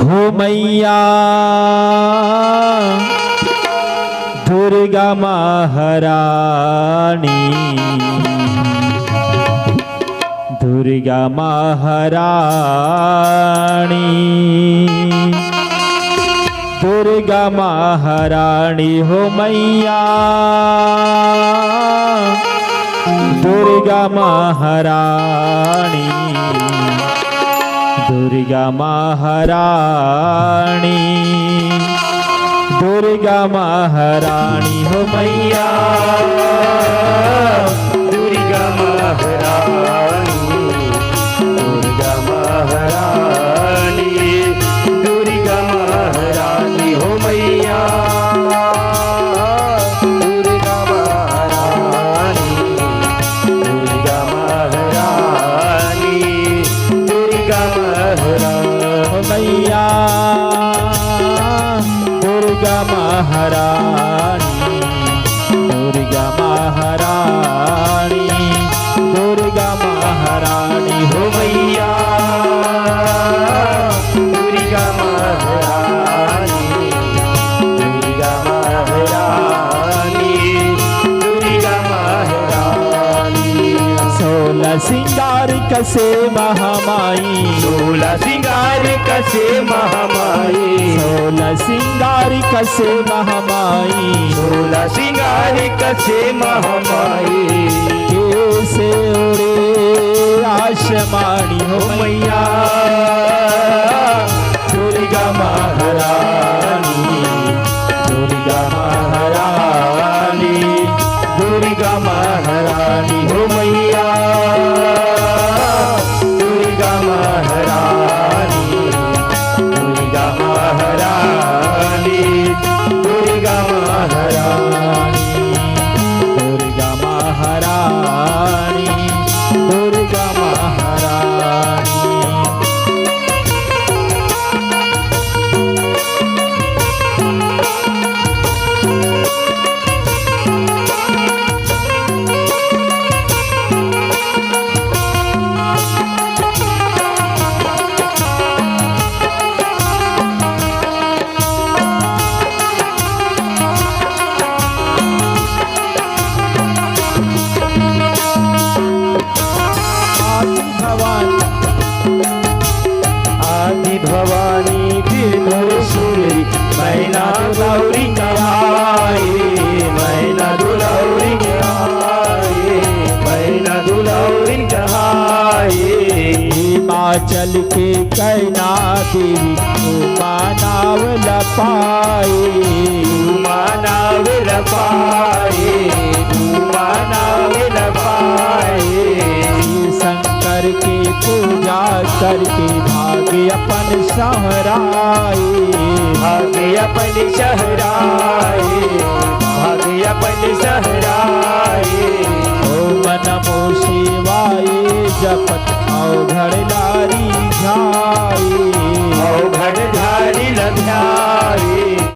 हो मैया दुर्गा महारानी, दुर्गा महारानी, दुर्गा महारानी हो मैया दुर्गा महारानी, दुर्गा महारानी, दुर्गा महारानी हो मैया दुर्गा महारानी, दुर्गा महारानी, दुर्गा महारानी हो मैया दुर्गा महारानी, दुर्गा महारानी, दुर्गा महारानी हो मैया दुर्गा महारानी, दुर्गा महारानी, दुर्गा महारानी हो मैया दुर्गा महारानी, दुर्गा महारानी, दुर्गा महारानी। 16 सिंगार कसे महामाई, 16 सिंगार कसे महामाई, 16 सिंगार कसे महामाई, 16 सिंगार कसे महामाई। कैसे उड़े आसमानी हो मैया दुर्गा महारानी, दुर्गा महारानी, दुर्गा महारानी हो मैया दुर्गा महारानी, दुर्गा महारानी, दुर्गा महारानी, दुर्गा महारानी, दुर्गा महारानी। आदि भवानी त्रिपुरेश्वरी मैना दुलारी कहाए, मैना दुलारी कहाए, मैना दुलारी कहाए। हिमाचल के कैना देवी मानाव लपाए, मानाव लपाए, मानाव लपाए। शंकर की पूजा करके भाग्य अपन सहराए, भाग्य अपन सहराए, भाग्य अपन सहराए। ओम नमो शिवाय जपत अवघड़